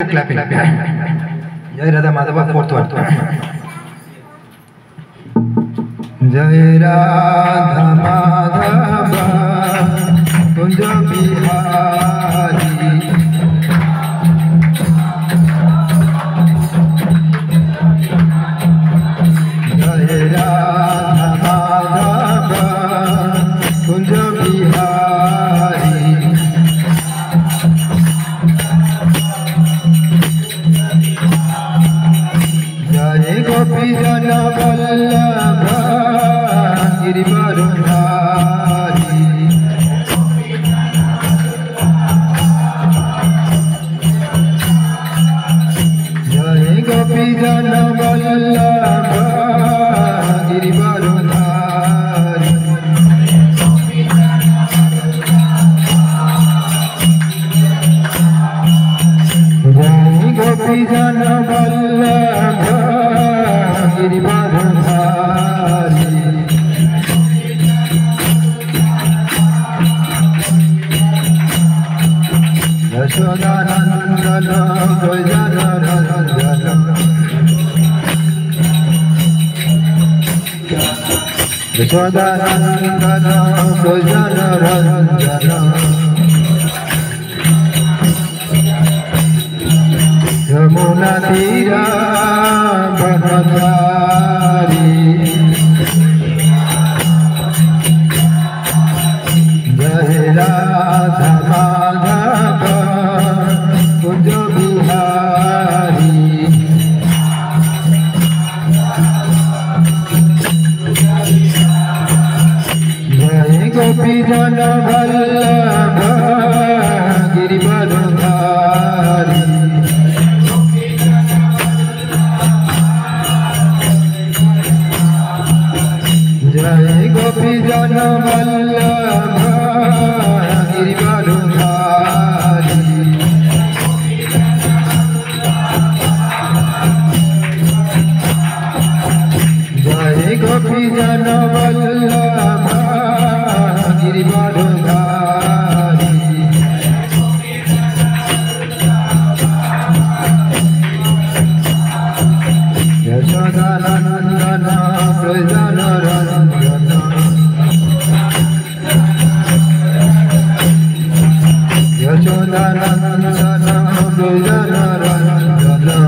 Clapping. Jai Radha Madhava, fourth one. Jai Radha Madhava, Kunja Bihari. Jai Radha Madhava, Kunja Bihari. Jai Gopi Jana Vallabha Girivardhari. Jai Gopi Jana Vallabha Girivardhari. Jai Gopi Jana Vallabha Girivardhari. Yashodanandana Brajanarandana. Yashodanandana Brajanarandana. Yamuna Tira Brahmachari. Jai Radha Madhava Kunja Bihari. Jai Gopi Jana Vallabha Girivardhari. Jai Gopi Jana Vallabha Girivardhari. Jai Gopi Jana Vallabha Girivardhari. Yashodanandana Brajanarandana. Yashodanandana Brajanarandana.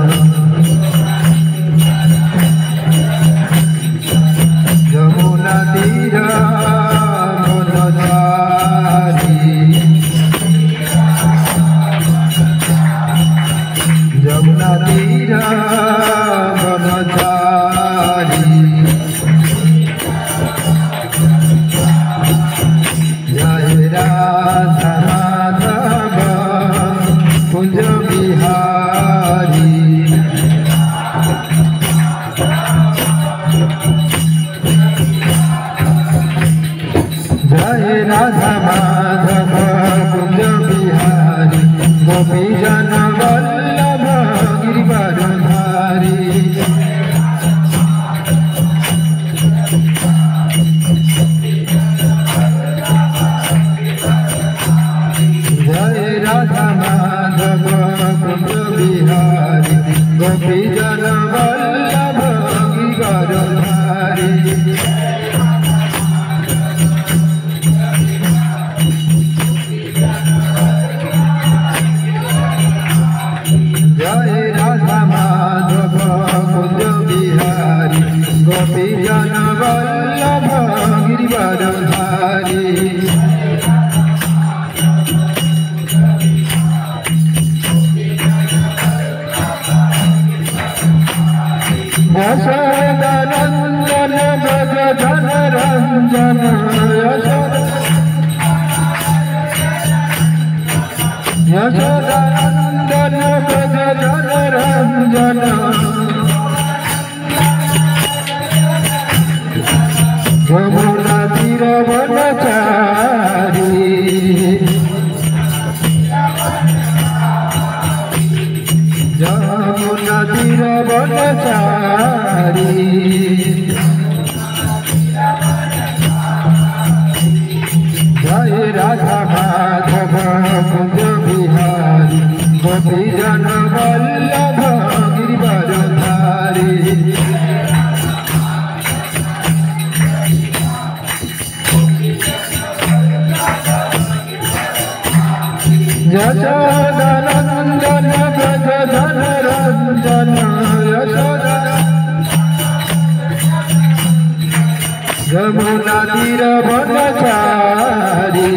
Yamuna Tira Brahmachari. Yamuna Tira Brahmachari. Jai Radha Madhava Kunja Bihari. Jai Radha Madhava Kunja Bihari. Gopi Jana Vallabha Girivardhari. Jai Radha Madhava Kunja Bihari. Gopi Jana Vallabha Girivardhari. Jai Radha Madhava Kunja Bihari. Gopi Jana Vallabha Girivardhari. Yashodanandana Brajanarandana. Yashodanandana Brajanarandana. Yamuna Tira Brahmachari. Yamuna Tira Brahmachari. Jai Radha Madhava Kunja Bihari. Gopi Jana जन वल्लभ गिरिवरधारी यशोदानंदन व्रज धन रंजन यशोदा यमुना तीर वनचारी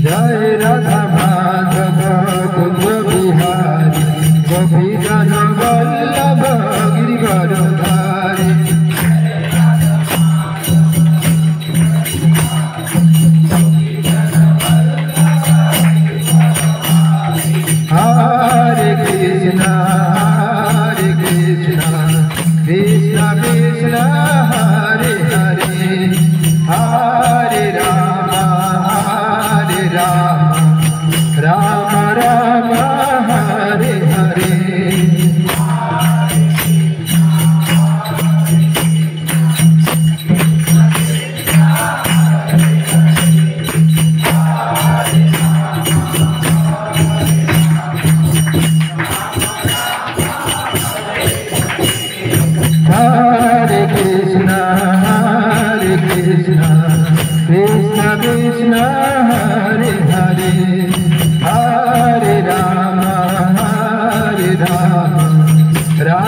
जय राधा माधव कुंज बिहारी गोपी जन वल्लभ गिरिवरधारी हरे Krishna Krishna Krishna Hare Hare Hare Ram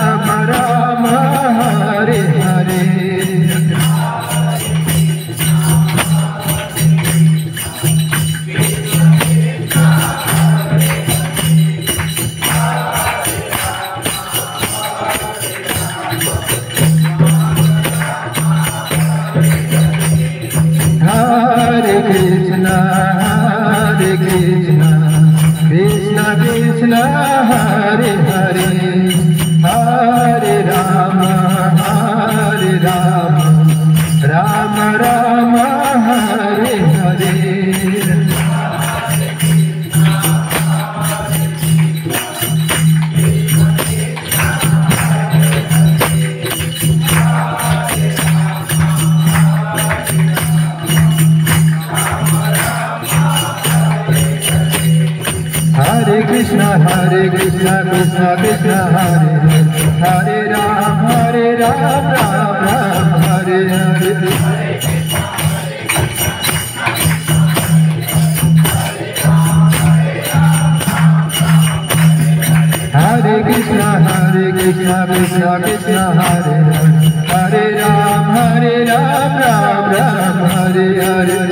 Ram Ram Hare Hare Hare Krishna Krishna Krishna Hare Hare Hare Rama Rama Rama Hare Hare Hare Krishna Krishna Krishna Hare Hare Hare Rama Rama Rama Hare Hare Hare Krishna Krishna Krishna Hare Hare Ram Ram Ram Hare Hare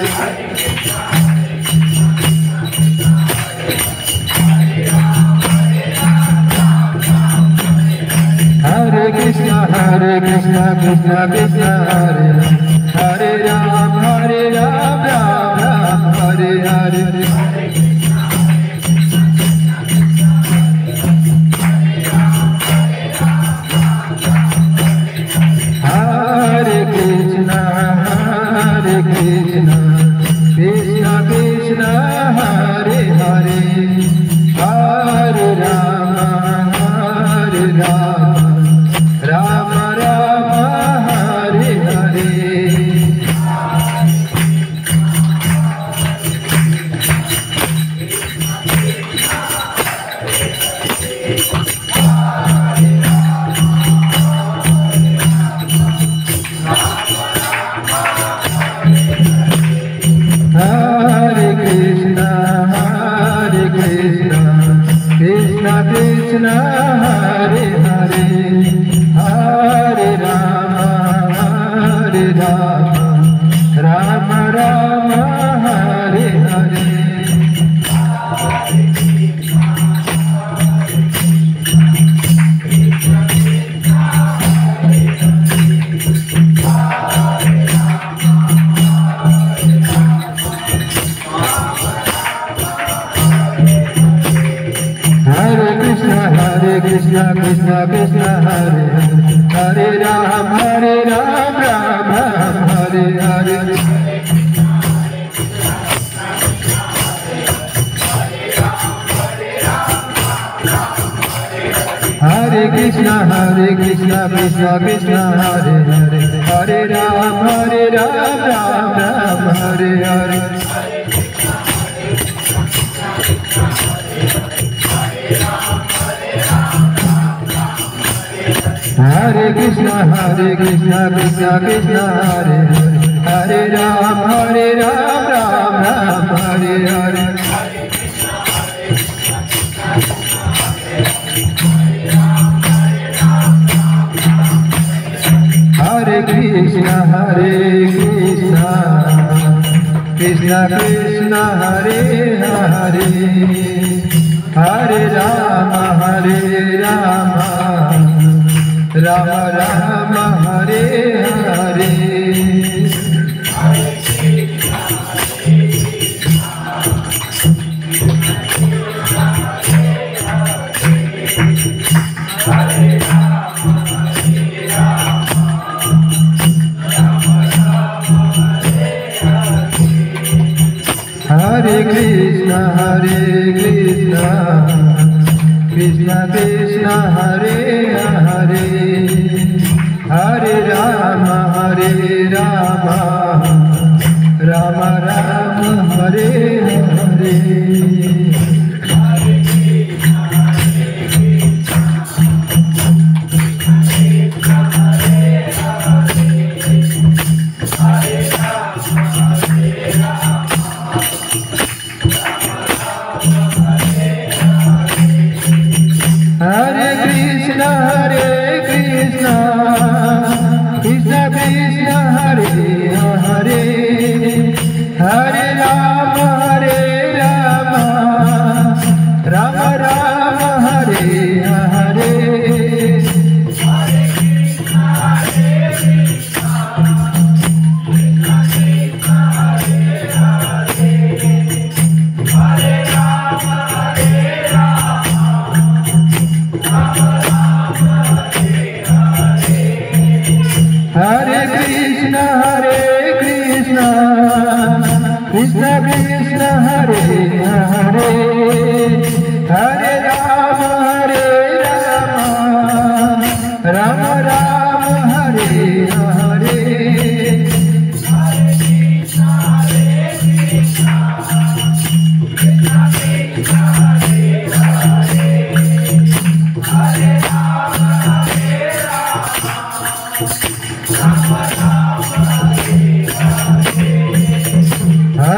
Hare Krishna Krishna Krishna Hare Hare Ram Ram Ram Hare Hare Hare Krishna Krishna Krishna Hare Hare Ram Ram Ram Hare Hare Hare Krishna Krishna Krishna Hare Hare Hare Rama Rama Rama Hare Hare Hare Krishna Krishna Krishna Hare Hare Hare Rama Rama Rama Hare Hare Krishna Krishna Hare Hare Ram Ram Hare Hare Hare Krishna Krishna Krishna Hare Hare Hare Ram Ram Hare Hare Hare Krishna Krishna Krishna Hare Hare Ram Ram Ram Hare Hare. Hare Krishna Krishna Krishna Hare Hare Hare Rama Rama Rama Hare Hare. Hare Krishna Krishna Krishna Hare Hare Hare Rama Rama Rama Hare Hare. Hare Krishna Krishna Krishna Hare Hare Hare Rama Rama Rama Hare Hare. Hare Krishna Krishna Krishna Hare Hare Hare Rama Rama Rama Hare Hare.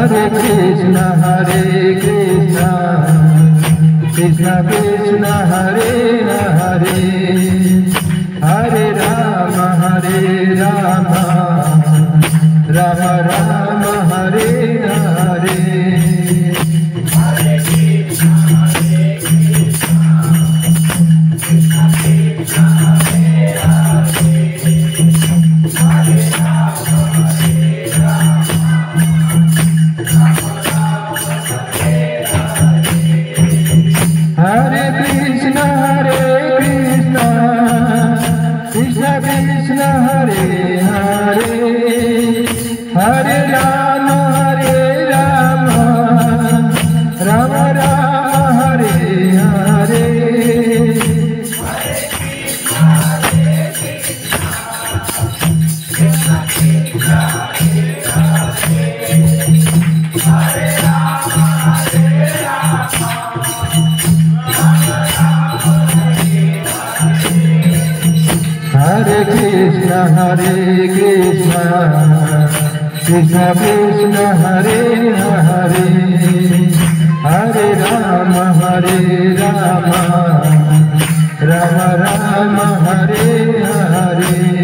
Hare Krishna Krishna Krishna Hare Hare Hare Rama Rama Rama Hare Hare. Hare Krishna Krishna Krishna Hare Hare Hare Rama Rama Rama Hare Hare. Hare Krishna Krishna Krishna Hare Hare Hare Rama Rama Rama Hare Hare.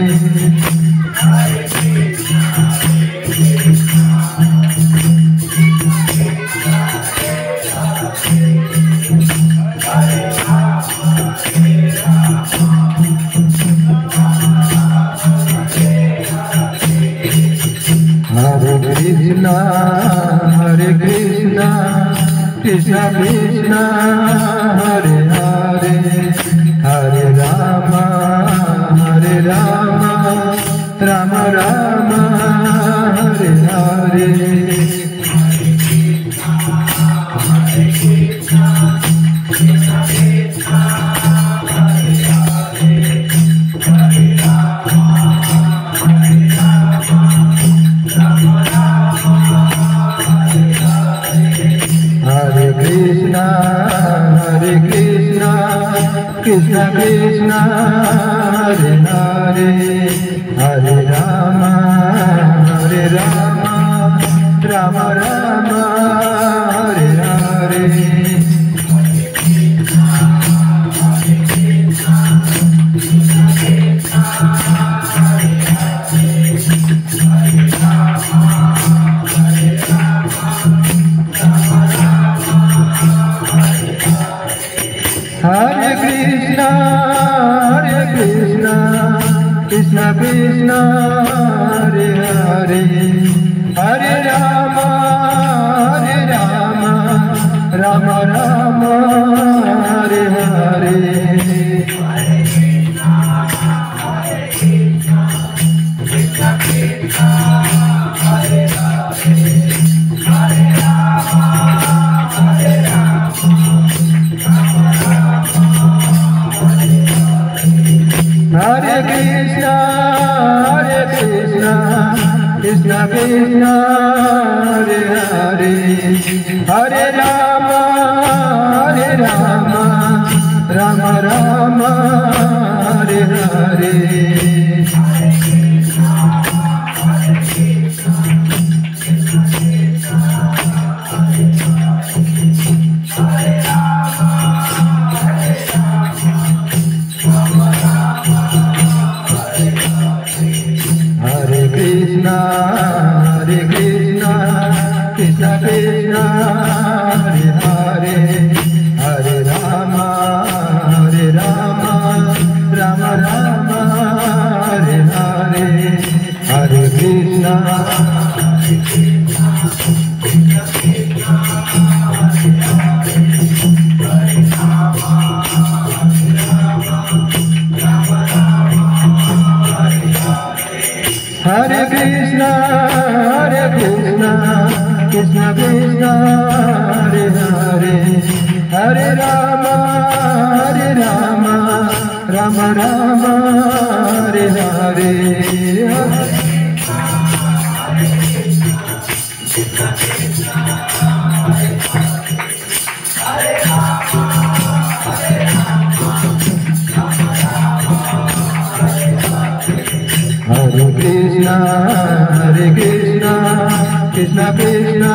Hare Krishna Krishna Krishna Hare Hare Hare Rama Rama Rama Hare Hare. Hare Krishna Krishna Krishna Hare Hare Hare Rama Hare Rama Rama Rama Hare Hare Hare Krishna, Krishna Krishna, Hare Hare, Hare Rama, Rama Rama, Hare Hare. Hare Krishna, Krishna Krishna, Hare Hare, Hare Rama, Rama Rama, Hare Hare. Hare Krishna, Krishna Krishna, Hare Hare, Hare Rama, Rama Rama, Hare Hare, Hare Krishna. Hare Krishna, Krishna Krishna, Hare Hare, Hare Rama, Rama Rama, Hare Hare. Hare Krishna, Krishna Krishna,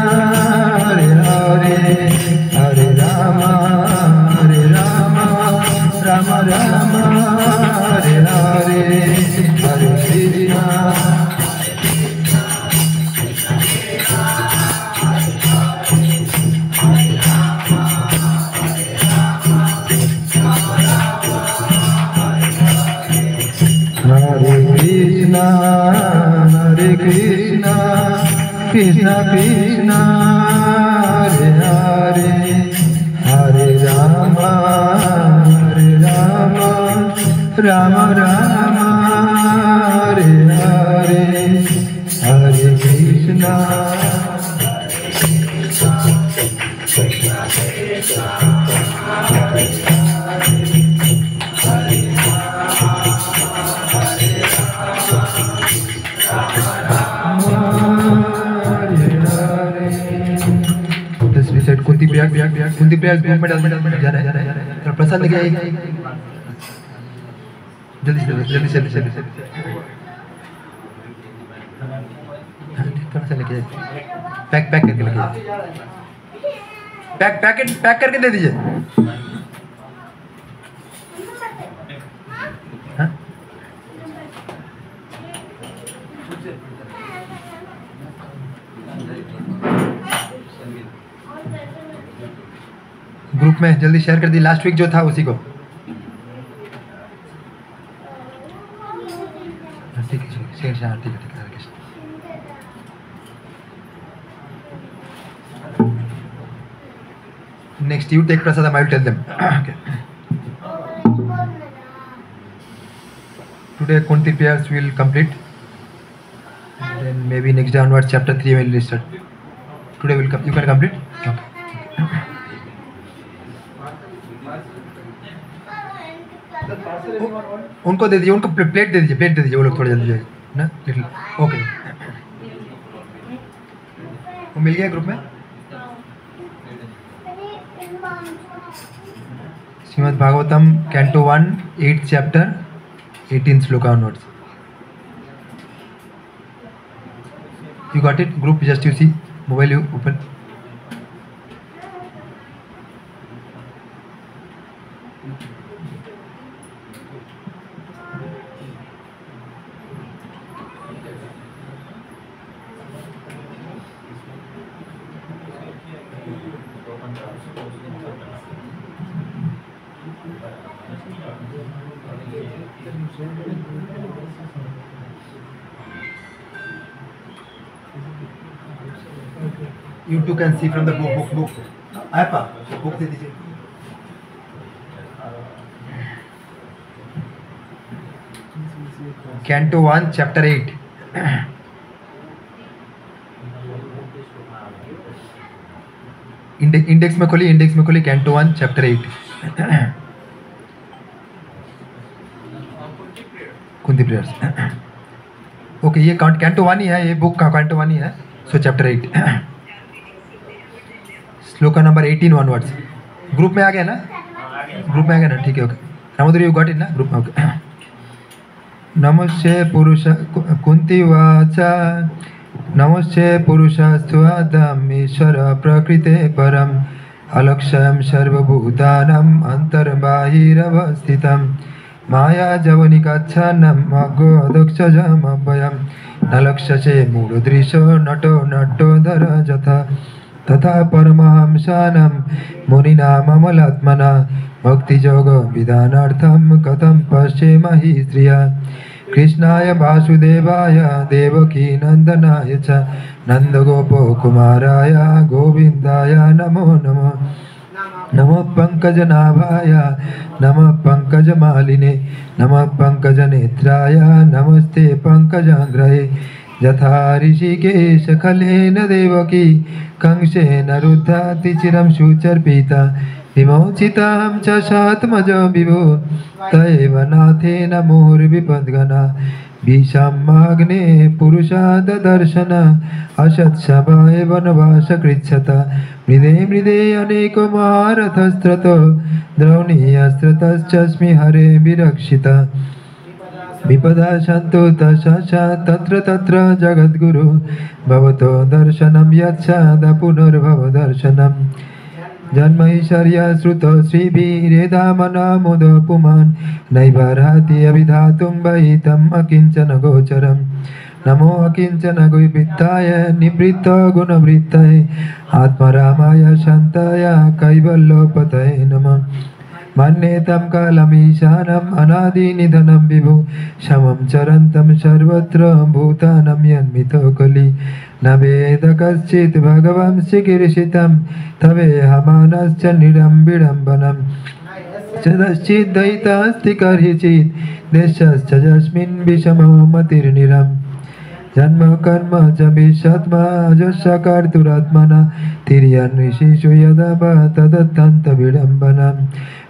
Hare Hare, Hare Rama, Rama Rama, Hare Hare, Hare Krishna. Hare Krishna, Krishna Krishna, Hare Hare, Hare Rama, Rama Rama, Hare Hare, Hare Krishna. Kunti Prayag group में जा रहा है प्रसाद लेके आइए जल्दी थोड़ा सा लेके पैक करके लेके पैक करके दे दीजिए। ग्रुप में जल्दी शेयर कर दी, लास्ट वीक जो था उसी को। ठीक है next you take prasad, I will tell them. Today Kunti prayers will complete, and then maybe next day onwards chapter 3 will start. Today will come, you can complete. Okay. उनको दे दीजिए, उनको प्लेट दे दीजिए वो लोग थोड़ा जल्दी जाए ना लिटिल। ओके वो मिल गया ग्रुप में। Srimad Bhagavatam, Canto 1, 8th chapter, 18th sloka onwards. You got it? Group, just you see. Mobile you open. You two can see from the book. Appa, book दे दीजिए. Canto 1, chapter 8. इंडेक्स में खोली canto 1 chapter 8. Kunti prayers. Okay, ये canto 1 ही है, ये book का canto 1 ही है. सो chapter 8 shloka number 18 onwards. Group में आ गया ना? ग्रुप में आ गया ना? ठीक है, ओके. रामोदरी यू गॉट इट ना? ग्रुप में, ओके. नमस्ते पुरुष कुंती वाचा. नमस्ते पुरुषस्त्वदम् ईश्वर प्रकृते परम् अलक्ष्यं सर्वभूतानाम् अन्तर्बाहिरवस्थितं माया जवनिकाच्छन्नम् अगोदक्षजमभयं न लक्ष्यसे मूलदृशो नटो नटोदर यथा तथा परमहंसानं मुनिनाममलात्मना भक्तियोगविधानार्थं कथं पश्येमहि स्त्रिया. कृष्णाय वासुदेवाय देवकी नंदनाय च नंदगोपकुमाराय गोविंदाय नमो नमः. नमः पंकजनाभाय नमः पंकजमालिने नमः पंकजनेत्राय नमस्ते पंकजाग्रहे. यथा ऋषिकेश खलेन देवकी कंसेन रुद्धाति चिरं सुचर्पिता विमोचितां च सात्मजो विभो तयैव नाथेन मुहुर्विपद्गना विषामाग्ने पुरुषाददर्शन असत्सभाय वनवासकृच्छत मृदे मृदे अनेको महारथस्त्रतो द्रौणीयस्त्रतश्चस्मि हरे विरक्षिता विपदा सन्तुतः तत्र तत्र जगद्गुरु भवतो दर्शनं यच्छाद पुनर्भव दर्शनम्. जन्मैश्वर्य श्रुत श्रीभिरेधामनमुद पुमान् नैवार्हति अभिधातुं वहितम् अकिञ्चन गोचरम्. नमो अकिञ्चन गुवित्ताय निवृत्त गुणवृत्तये आत्मरामाय शान्ताय कैवल्यपतये नमः. मन्ये तं कालमीशानम् अनादिनिधनं विभु समं चरन्तं सर्वत्र भूतानं यन्मितो कलि न वेद कश्चित् भगवान् चिकीर्षितं तवेहमानश्च निरं विडम्बनं चदश्चित् दयितास्ति कर्हिचित् देशश्च यस्मिन् विषमो मतिर्निरम्. जन्म कर्म च विषत्माजस्य कर्तुरात्मना तिर्यन् ऋषिषु यदा तदत्यन्त विडम्बनम्.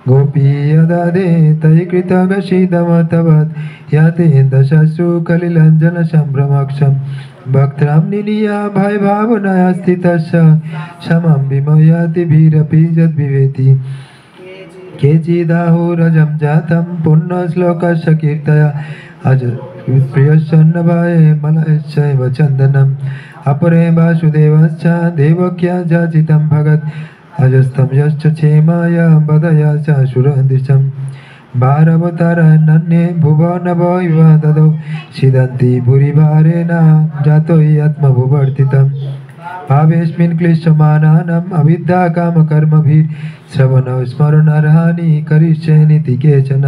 गोपी यदा दे तयि कृतगशीदमतवत् याते दशसु कलिलञ्जन सम्भ्रमक्षम् भक्त्रां निनीया भय भावनाया स्थितस्य समं विमयाति भीरपि यद्विवेति. केचिदाहुरजं जातं पुण्यश्लोकस्य कीर्तया अज प्रियसन्नभाये मलयश्चैव चन्दनम् अपरे वासुदेवश्च देवक्या जाचितं भगत् अजस्तं यश्च क्षेमाय वदया च सुरदृशम्. भारवतारन्ये भुवनव इव ददौ सिदन्ति भूरिभारेण जातो हि आत्मभुवर्तितम्. भावेऽस्मिन् क्लिश्यमानानाम् अविद्या कामकर्मभिः स्मरणर्हानि करिष्येनिति केचन.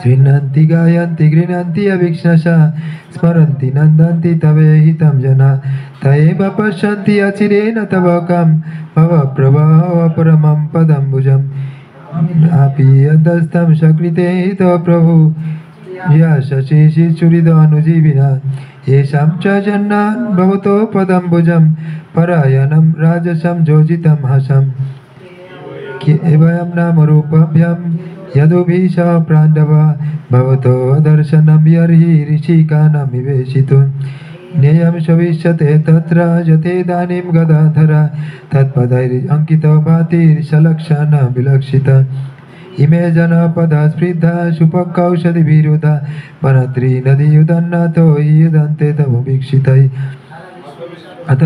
शृण्वन्ति गायन्ति गृह्णन्ति अवीक्ष्णसा स्मरन्ति नन्दन्ति तवेहितं जना तयैव पश्यन्ति अचिरेण तव कं भव प्रभव परमं पदम्बुजम्. अपि यदस्तं सकृते तव प्रभु यशशिशिचुरिदानुजीविना येषां च जन्नान् भवतो पदम्बुजं परायणं राजसं योजितं हसम्. वयं नामरूपभ्यं यदुभीष पाण्डव भवतो दर्शनं यर्हि ऋषिकानां विवेशितुं ज्ञेयं शविष्यते तत्र यथेदानीं गदाधरा तत्पदैरङ्कितो भातिर्षलक्षण विलक्षिता इमे जनपदा स्पृद्धा शुपकौषधिभिरुधा वनत्री नदीयुदन्नतो युदन्ते तव वीक्षितै अथ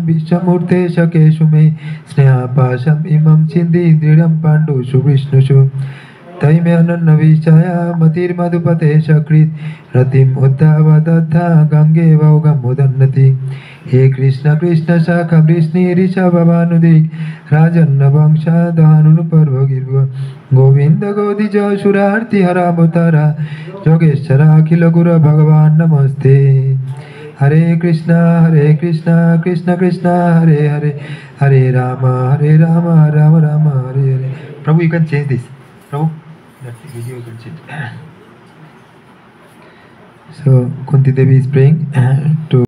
विश्वमूर्ते शकेषु मे स्नेहापाशम् इमं छिन्दी दृढं पाण्डुषु विष्णुषु तैमे अनन्नविषया मतिर्मधुपते सकृत् रतिम् उद्धावदद्धा गङ्गे वौगमुदन्नति हे कृष्ण कृष्ण शाखा वृष्णिऋषभवानुदिक् राजन्नवंशादानुपर्वगिर्व गोविन्द गोदिज सुरार्ति हरावतारा योगेश्वर अखिल गुरु भगवान् नमस्ते हरे कृष्णा कृष्ण कृष्ण हरे हरे हरे राम राम राम हरे हरे प्रभु you can change this Prabhu that video you can change so Kunti Devi is praying to